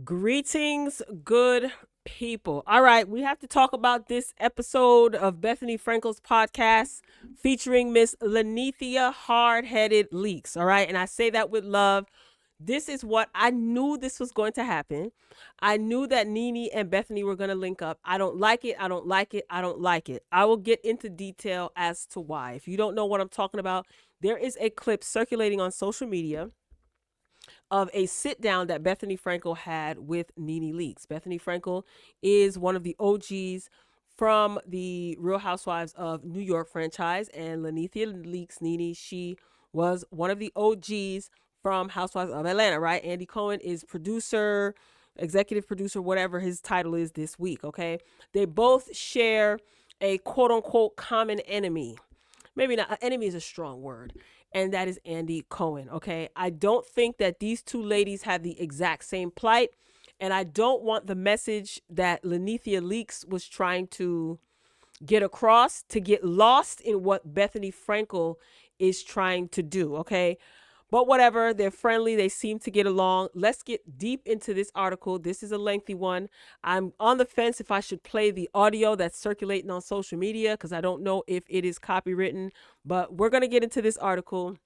Greetings, good people. All right, we have to talk about this episode of Bethany Frankel's podcast featuring Miss Lenethia Hard Headed Leaks. All right, and I say that with love. This is what I knew this was going to happen. I knew that NeNe and Bethany were going to link up. I don't like it. I don't like it. I don't like it. I will get into detail as to why. If you don't know what I'm talking about, there is a clip circulating on social media of a sit down that Bethany Frankel had with NeNe Leakes. Bethany Frankel is one of the OGs from the Real Housewives of New York franchise, and Lenethia Leakes, NeNe, she was one of the OGs from Housewives of Atlanta, right? Andy Cohen is producer, executive producer, whatever his title is this week, okay? They both share a quote unquote common enemy. Maybe not, enemy is a strong word, and that is Andy Cohen. Okay, I don't think that these two ladies have the exact same plight, and I don't want the message that Lenethia Leakes was trying to get across to get lost in what Bethany Frankel is trying to do. Okay, but whatever, they're friendly. They seem to get along. Let's get deep into this article. This is a lengthy one. I'm on the fence if I should play the audio that's circulating on social media because I don't know if it is copywritten. But we're going to get into this article,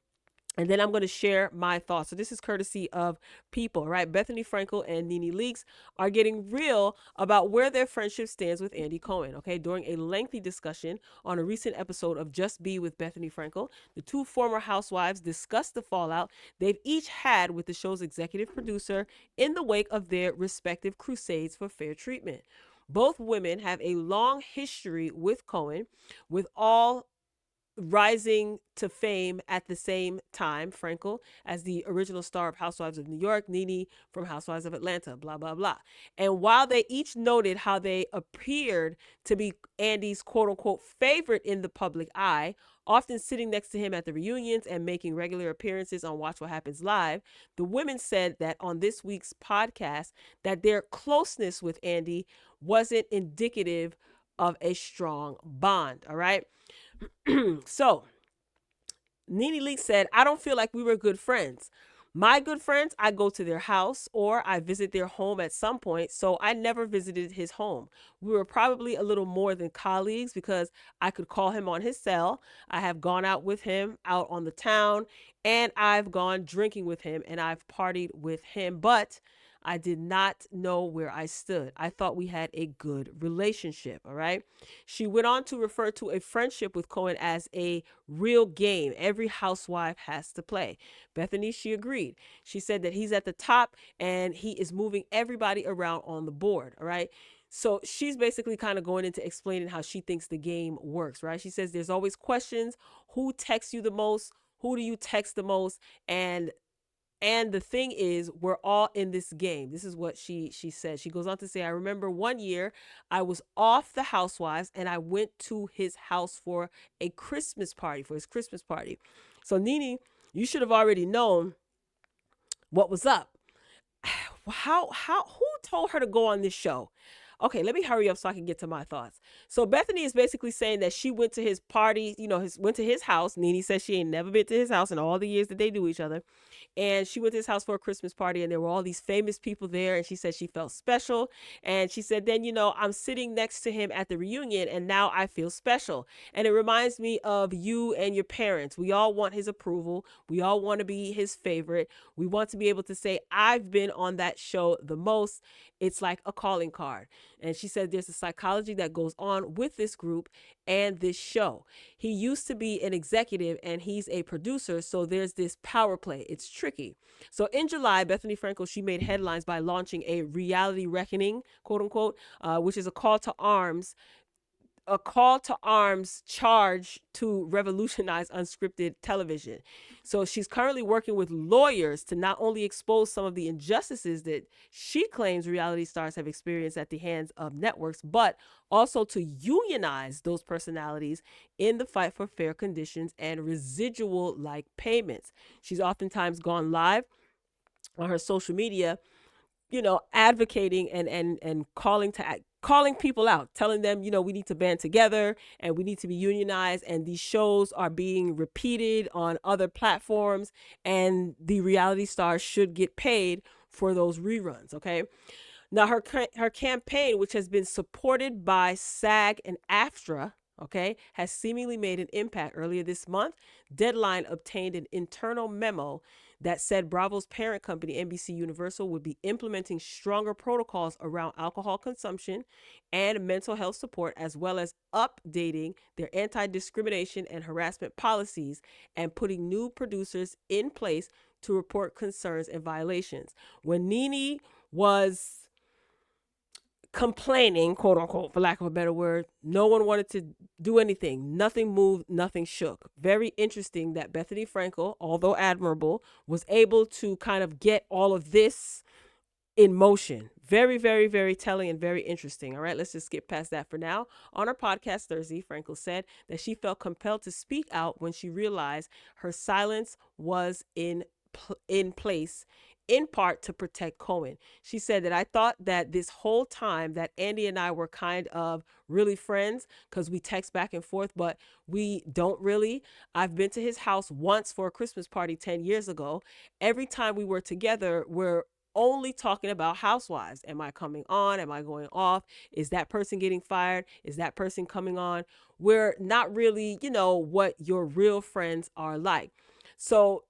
and then I'm going to share my thoughts. So this is courtesy of People, right? Bethany Frankel and NeNe Leakes are getting real about where their friendship stands with Andy Cohen, okay? During a lengthy discussion on a recent episode of Just Be with Bethany Frankel, the two former housewives discussed the fallout they've each had with the show's executive producer in the wake of their respective crusades for fair treatment. Both women have a long history with Cohen, with all rising to fame at the same time. Frankel as the original star of Housewives of New York, NeNe from Housewives of Atlanta, blah, blah, blah. And while they each noted how they appeared to be Andy's quote unquote favorite in the public eye, often sitting next to him at the reunions and making regular appearances on Watch What Happens Live, the women said that on this week's podcast that their closeness with Andy wasn't indicative of a strong bond. All right. So NeNe Leakes said, I don't feel like we were good friends. My good friends, I go to their house or I visit their home at some point, so I never visited his home. We were probably a little more than colleagues because I could call him on his cell. I have gone out with him out on the town, and I've gone drinking with him, and I've partied with him, but I did not know where I stood. I thought we had a good relationship, all right? She went on to refer to a friendship with Cohen as a real game every housewife has to play. Bethany, she agreed. She said that he's at the top and he is moving everybody around on the board, all right? So she's basically kind of going into explaining how she thinks the game works, right? She says there's always questions. Who texts you the most? Who do you text the most? And the thing is, we're all in this game. This is what she said. She goes on to say, I remember one year I was off the Housewives and I went to his house for a Christmas party, for his Christmas party. So NeNe, you should have already known what was up. Who told her to go on this show? Okay, let me hurry up so I can get to my thoughts. So Bethany is basically saying that she went to his party, went to his house. NeNe says she ain't never been to his house in all the years that they knew each other. And she went to his house for a Christmas party, and there were all these famous people there, and she said she felt special. And she said, then, I'm sitting next to him at the reunion, and now I feel special. And it reminds me of you and your parents. We all want his approval. We all want to be his favorite. We want to be able to say, I've been on that show the most. It's like a calling card. And she said there's a psychology that goes on with this group and this show. He used to be an executive and he's a producer, so there's this power play. It's tricky. So in July, Bethany Frankel, she made headlines by launching a reality reckoning, quote unquote, which is a call to arms charge to revolutionize unscripted television. So she's currently working with lawyers to not only expose some of the injustices that she claims reality stars have experienced at the hands of networks, but also to unionize those personalities in the fight for fair conditions and residual like payments. She's oftentimes gone live on her social media, advocating and calling people out, telling them, we need to band together and we need to be unionized. And these shows are being repeated on other platforms, and the reality stars should get paid for those reruns. Okay. Now, her campaign, which has been supported by SAG and AFTRA, okay, has seemingly made an impact. Earlier this month, Deadline obtained an internal memo that said Bravo's parent company, NBC Universal, would be implementing stronger protocols around alcohol consumption and mental health support, as well as updating their anti-discrimination and harassment policies and putting new producers in place to report concerns and violations. When NeNe was complaining, quote unquote, for lack of a better word, no one wanted to do anything. Nothing moved, nothing shook. Very interesting that Bethenny Frankel, although admirable, was able to kind of get all of this in motion. Very, very, very telling and very interesting. All right, let's just skip past that for now. On her podcast Thursday, Frankel said that she felt compelled to speak out when she realized her silence was in place, in part to protect Cohen. She said that I thought that this whole time that Andy and I were kind of really friends because we text back and forth, but we don't really. I've been to his house once for a Christmas party 10 years ago. Every time we were together, we're only talking about housewives. Am I coming on? Am I going off? Is that person getting fired? Is that person coming on? We're not really, what your real friends are like. So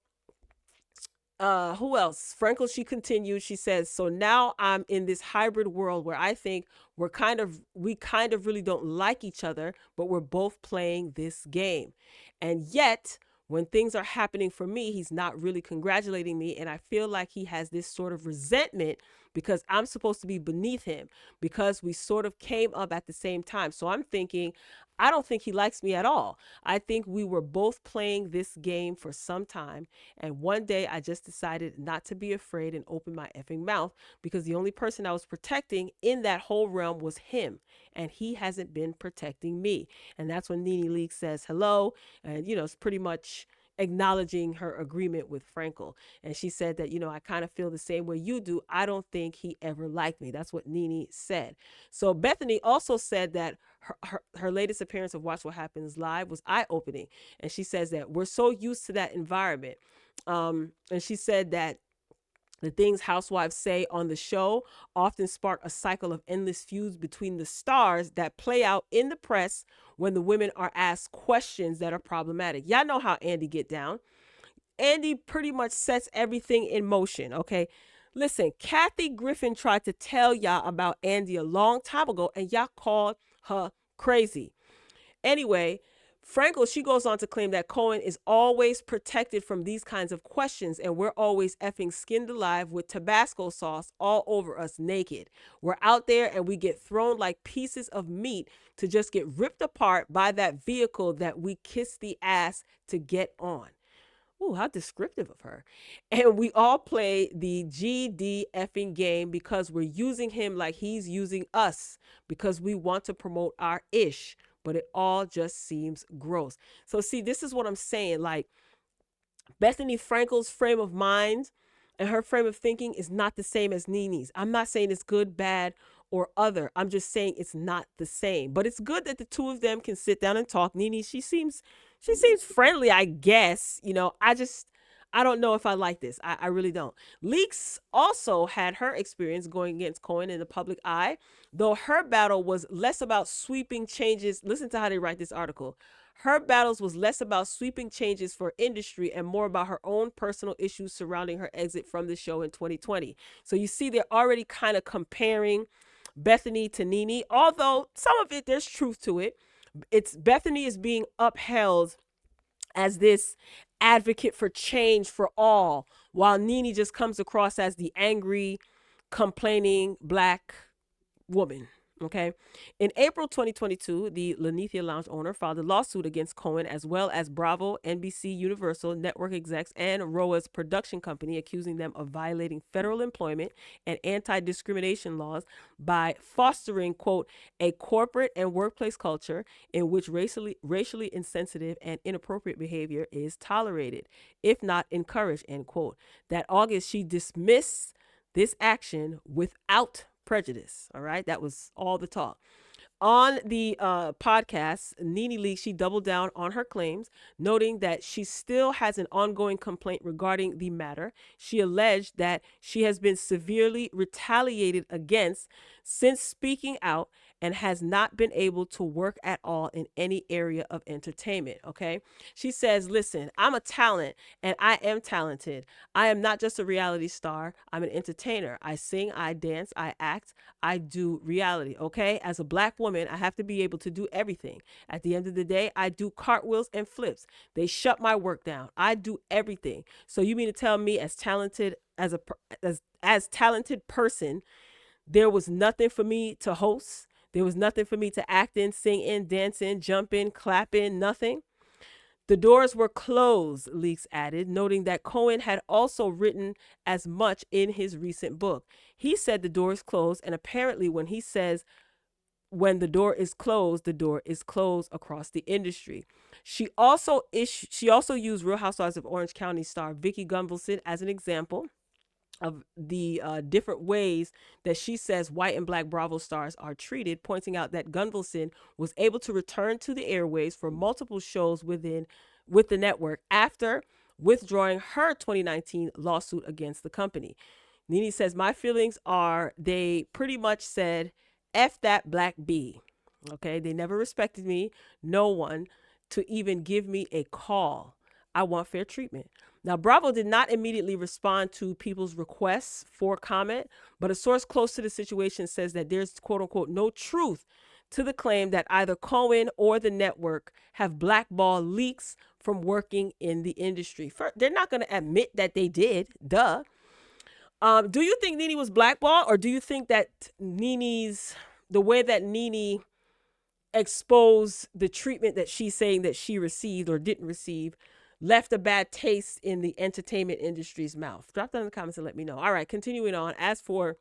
who else? Frankel, she continued, she says, so now I'm in this hybrid world where I think we kind of really don't like each other, but we're both playing this game. And yet, when things are happening for me, he's not really congratulating me. And I feel like he has this sort of resentment because I'm supposed to be beneath him because we sort of came up at the same time. So I'm thinking, I don't think he likes me at all. I think we were both playing this game for some time. And one day I just decided not to be afraid and open my effing mouth because the only person I was protecting in that whole realm was him. And he hasn't been protecting me. And that's when NeNe Leakes says hello. And, it's pretty much acknowledging her agreement with Frankel. And she said that, I kind of feel the same way you do. I don't think he ever liked me. That's what NeNe said. So Bethenny also said that her latest appearance of Watch What Happens Live was eye-opening. And she says that we're so used to that environment. And she said that the things housewives say on the show often spark a cycle of endless feuds between the stars that play out in the press when the women are asked questions that are problematic. Y'all know how Andy get down. Andy pretty much sets everything in motion, okay? Listen, Kathy Griffin tried to tell y'all about Andy a long time ago, and y'all called her crazy. Anyway, Frankel, she goes on to claim that Cohen is always protected from these kinds of questions, and we're always effing skinned alive with Tabasco sauce all over us naked. We're out there and we get thrown like pieces of meat to just get ripped apart by that vehicle that we kiss the ass to get on. Ooh, how descriptive of her. And we all play the GD effing game because we're using him like he's using us because we want to promote our ish. But it all just seems gross. So see, this is what I'm saying. Like, Bethenny Frankel's frame of mind and her frame of thinking is not the same as NeNe's. I'm not saying it's good, bad, or other. I'm just saying it's not the same. But it's good that the two of them can sit down and talk. NeNe, she seems friendly, I guess. I don't know if I like this. I really don't. Leakes also had her experience going against Cohen in the public eye, though her battle was less about sweeping changes. Listen to how they write this article. Her battles was less about sweeping changes for industry and more about her own personal issues surrounding her exit from the show in 2020. So you see, they're already kind of comparing Bethenny to NeNe, although some of it, there's truth to it. It's Bethenny is being upheld as this advocate for change for all, while NeNe just comes across as the angry, complaining Black woman. Okay. In April 2022, the Lenithia Lounge owner filed a lawsuit against Cohen as well as Bravo, NBC Universal, network execs, and RHOA's production company, accusing them of violating federal employment and anti-discrimination laws by fostering, quote, a corporate and workplace culture in which racially insensitive and inappropriate behavior is tolerated, if not encouraged, end quote. That August, she dismissed this action without prejudice. All right. That was all the talk. On the podcast, NeNe Leakes, she doubled down on her claims, noting that she still has an ongoing complaint regarding the matter. She alleged that she has been severely retaliated against since speaking out and has not been able to work at all in any area of entertainment. Okay. She says, listen, I'm a talent and I am talented. I am not just a reality star. I'm an entertainer. I sing, I dance, I act, I do reality. Okay. As a black woman, I have to be able to do everything. At the end of the day, I do cartwheels and flips. They shut my work down. I do everything. So you mean to tell me as talented as talented person, there was nothing for me to host? There was nothing for me to act in, sing in, dance in, jump in, clap in, nothing. The doors were closed, Leakes added, noting that Cohen had also written as much in his recent book. He said the door is closed, and apparently when he says when the door is closed across the industry. She also used Real Housewives of Orange County star Vicki Gunvalson as an example of the different ways that she says white and black Bravo stars are treated, pointing out that Gunvalson was able to return to the airways for multiple shows with the network after withdrawing her 2019 lawsuit against the company. NeNe says, my feelings are they pretty much said, F that black B. Okay, they never respected me, no one, to even give me a call. I want fair treatment. Now, Bravo did not immediately respond to people's requests for comment, but a source close to the situation says that there's quote unquote no truth to the claim that either Cohen or the network have blackballed Leakes from working in the industry. They're not going to admit that they did. Duh. Do you think NeNe was blackballed, or do you think that the way that NeNe exposed the treatment that she's saying that she received or didn't receive left a bad taste in the entertainment industry's mouth? Drop that in the comments and let me know. All right, continuing on. As for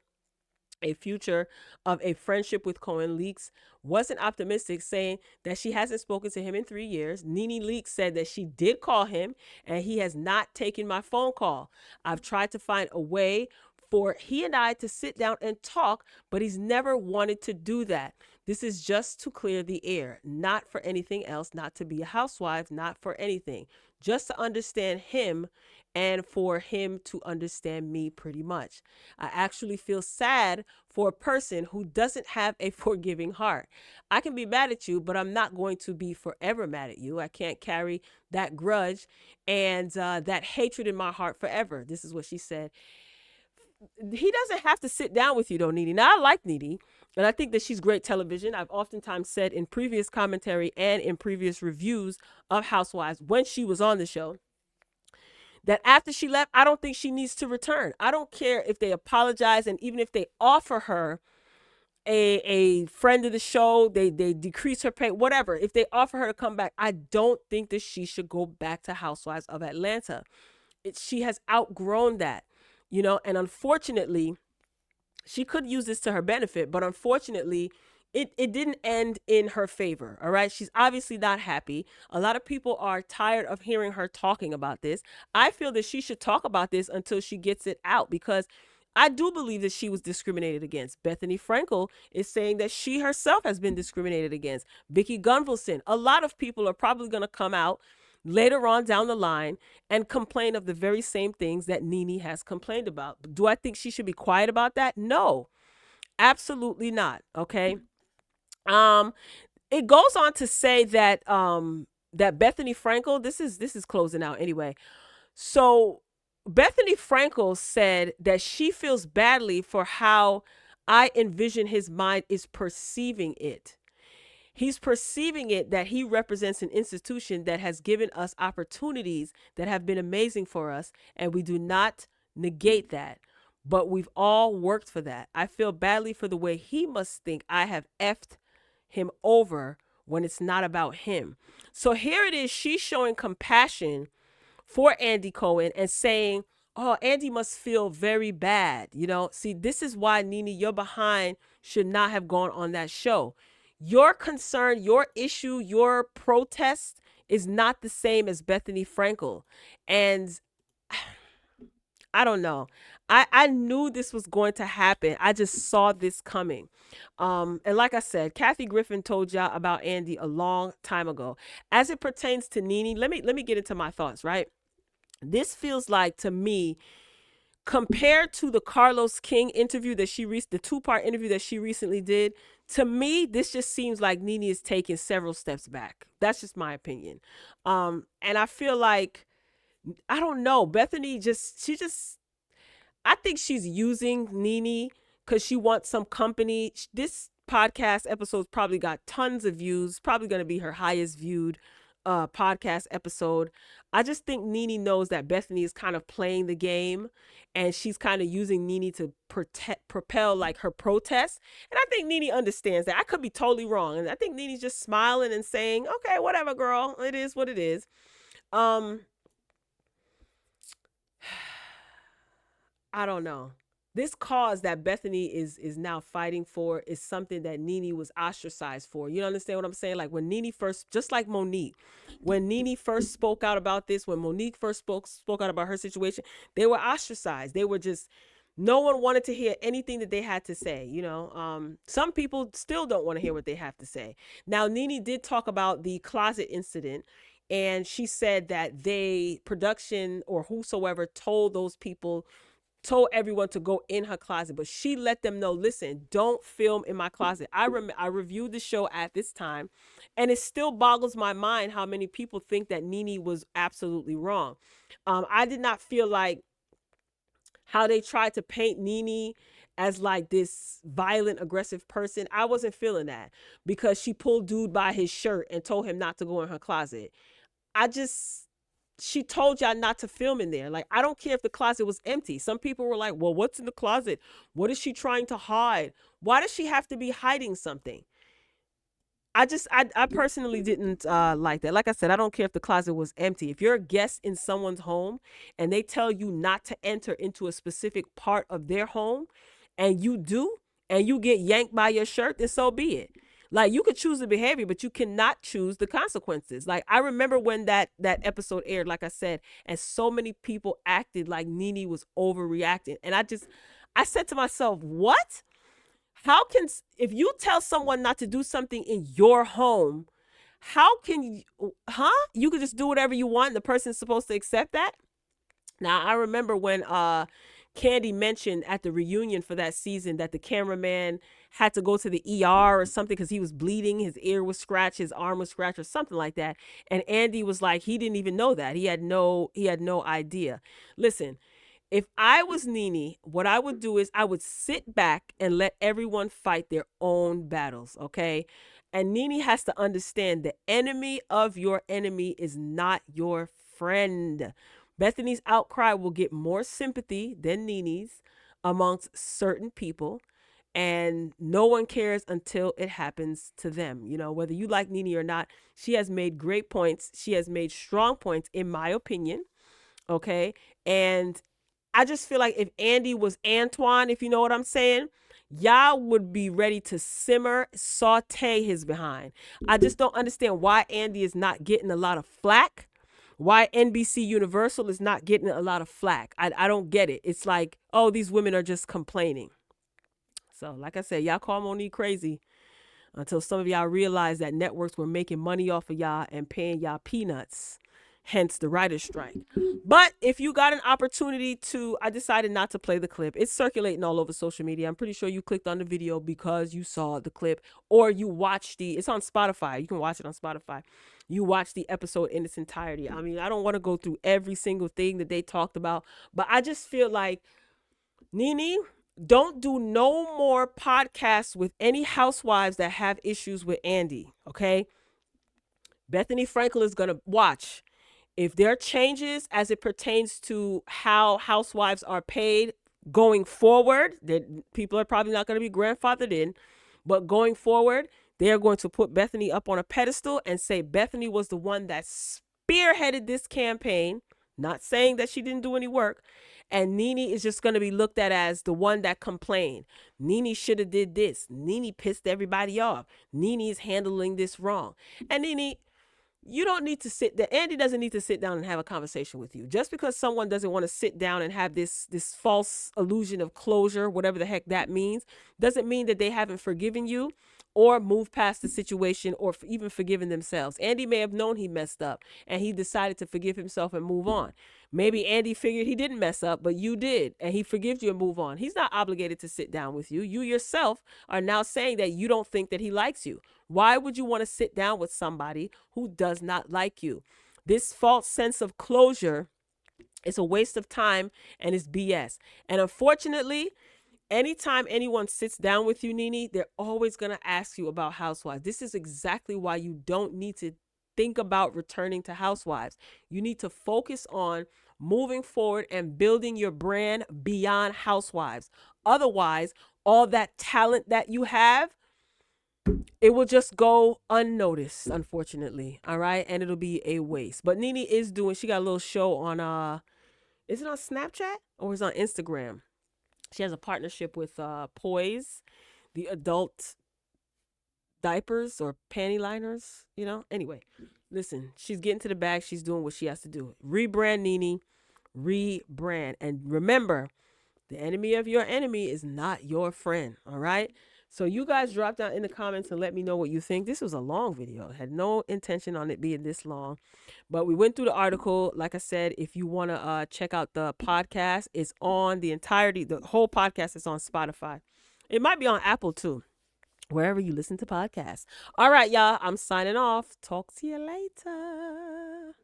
a future of a friendship with Cohen, Leakes wasn't optimistic, saying that she hasn't spoken to him in 3 years. NeNe Leakes said that she did call him and he has not taken my phone call. I've tried to find a way for he and I to sit down and talk, but he's never wanted to do that. This is just to clear the air, not for anything else, not to be a housewife, not for anything, just to understand him and for him to understand me pretty much. I actually feel sad for a person who doesn't have a forgiving heart. I can be mad at you, but I'm not going to be forever mad at you. I can't carry that grudge and that hatred in my heart forever. This is what she said. He doesn't have to sit down with you though, NeNe. Now, I like NeNe, and I think that she's great television. I've oftentimes said in previous commentary and in previous reviews of Housewives when she was on the show that after she left, I don't think she needs to return. I don't care if they apologize, and even if they offer her a friend of the show, they decrease her pay, whatever. If they offer her to come back, I don't think that she should go back to Housewives of Atlanta. She has outgrown that. And unfortunately, she could use this to her benefit, but unfortunately, it didn't end in her favor. All right. She's obviously not happy. A lot of people are tired of hearing her talking about this. I feel that she should talk about this until she gets it out, because I do believe that she was discriminated against. Bethenny Frankel is saying that she herself has been discriminated against. Vicki Gunvalson. A lot of people are probably going to come out later on down the line and complain of the very same things that NeNe has complained about. Do I think she should be quiet about that? No, absolutely not. Okay. It goes on to say that that Bethenny Frankel, this is closing out anyway. So Bethenny Frankel said that she feels badly for how I envision his mind is perceiving it. He's perceiving it that he represents an institution that has given us opportunities that have been amazing for us, and we do not negate that. But we've all worked for that. I feel badly for the way he must think I have effed him over when it's not about him. So here it is. She's showing compassion for Andy Cohen and saying, oh, Andy must feel very bad. See, this is why, NeNe, your behind should not have gone on that show. Your concern, your issue, your protest is not the same as Bethenny Frankel. And I don't know. I knew this was going to happen. I just saw this coming. And like I said, Kathy Griffin told y'all about Andy a long time ago. As it pertains to NeNe, let me get into my thoughts, right? This feels like to me, compared to the Carlos King interview that the two-part interview that she recently did, to me, this just seems like NeNe is taking several steps back. That's just my opinion. And I feel like, I don't know, Bethany I think she's using NeNe because she wants some company. This podcast episode's probably got tons of views, probably going to be her highest viewed podcast episode. I just think NeNe knows that Bethany is kind of playing the game, and she's kind of using NeNe to propel like her protest. And I think NeNe understands that. I could be totally wrong. And I think NeNe's just smiling and saying, okay, whatever, girl. It is what it is. I don't know. This cause that Bethany is now fighting for is something that NeNe was ostracized for. You understand what I'm saying? Like when NeNe first, just like Monique, when NeNe first spoke out about this, when Monique first spoke out about her situation, they were ostracized. They were just, no one wanted to hear anything that they had to say. Some people still don't want to hear what they have to say. Now, NeNe did talk about the closet incident, and she said that production or whosoever told everyone to go in her closet, but she let them know, listen, don't film in my closet. I reviewed the show at this time, and it still boggles my mind how many people think that NeNe was absolutely wrong. I did not feel like how they tried to paint NeNe as like this violent, aggressive person. I wasn't feeling that because she pulled dude by his shirt and told him not to go in her closet. She told y'all not to film in there. Like, I don't care if the closet was empty. Some people were like, well, what's in the closet? What is she trying to hide? Why does she have to be hiding something? I personally didn't like that. Like I said, I don't care if the closet was empty. If you're a guest in someone's home and they tell you not to enter into a specific part of their home, and you do, and you get yanked by your shirt, then so be it. Like, you could choose the behavior, but you cannot choose the consequences. Like, I remember when that episode aired, like I said, and so many people acted like NeNe was overreacting. And I said to myself, what? How can, if you tell someone not to do something in your home, how can you, you could just do whatever you want and the person's supposed to accept that? Now, I remember when Candy mentioned at the reunion for that season that the cameraman had to go to the ER or something because he was bleeding, his ear was scratched, his arm was scratched, or something like that. And Andy was like, he didn't even know that. He had no idea. Listen, if I was NeNe, what I would do is I would sit back and let everyone fight their own battles, okay? And NeNe has to understand the enemy of your enemy is not your friend. Bethany's outcry will get more sympathy than NeNe's amongst certain people, and no one cares until it happens to them. Whether you like NeNe or not, she has made great points. She has made strong points, in my opinion, okay? And I just feel like if Andy was Antoine, if you know what I'm saying, y'all would be ready to simmer, saute his behind. I just don't understand why Andy is not getting a lot of flack. Why NBC Universal is not getting a lot of flack. I don't get it. It's like, oh, these women are just complaining. So, like I said, y'all call Monique crazy until some of y'all realize that networks were making money off of y'all and paying y'all peanuts. Hence the writer's strike. But if you got an opportunity to, I decided not to play the clip. It's circulating all over social media. I'm pretty sure you clicked on the video because you saw the clip, or you watched it's on Spotify. You can watch it on Spotify. You watch the episode in its entirety. I mean, I don't want to go through every single thing that they talked about, but I just feel like, NeNe, don't do no more podcasts with any housewives that have issues with Andy, okay? Bethany Frankel is going to watch. If there are changes as it pertains to how housewives are paid going forward, that people are probably not going to be grandfathered in, but going forward, they are going to put Bethany up on a pedestal and say Bethany was the one that spearheaded this campaign, not saying that she didn't do any work. And NeNe is just going to be looked at as the one that complained. NeNe should have did this. NeNe pissed everybody off. NeNe is handling this wrong. And NeNe, you don't need to sit there. Andy doesn't need to sit down and have a conversation with you. Just because someone doesn't want to sit down and have this false illusion of closure, whatever the heck that means, doesn't mean that they haven't forgiven you or moved past the situation or even forgiven themselves. Andy may have known he messed up and he decided to forgive himself and move on. Maybe Andy figured he didn't mess up, but you did, and he forgives you and move on. He's not obligated to sit down with you. You yourself are now saying that you don't think that he likes you. Why would you want to sit down with somebody who does not like you? This false sense of closure is a waste of time and it's BS. And unfortunately, anytime anyone sits down with you, NeNe, they're always going to ask you about Housewives. This is exactly why you don't need to think about returning to Housewives. You need to focus on moving forward and building your brand beyond Housewives. Otherwise, all that talent that you have, it will just go unnoticed, unfortunately. All right. And it'll be a waste. But NeNe is doing, she got a little show on, is it on Snapchat or is it on Instagram? She has a partnership with Poise, the adult diapers or panty liners, you know? Anyway, listen, she's getting to the bag. She's doing what she has to do. Rebrand, NeNe. Rebrand. And remember, the enemy of your enemy is not your friend. All right? So you guys drop down in the comments and let me know what you think. This was a long video. I had no intention on it being this long. But we went through the article. Like I said, if you want to check out the podcast, it's on the entirety. The whole podcast is on Spotify. It might be on Apple too, wherever you listen to podcasts. All right, y'all. I'm signing off. Talk to you later.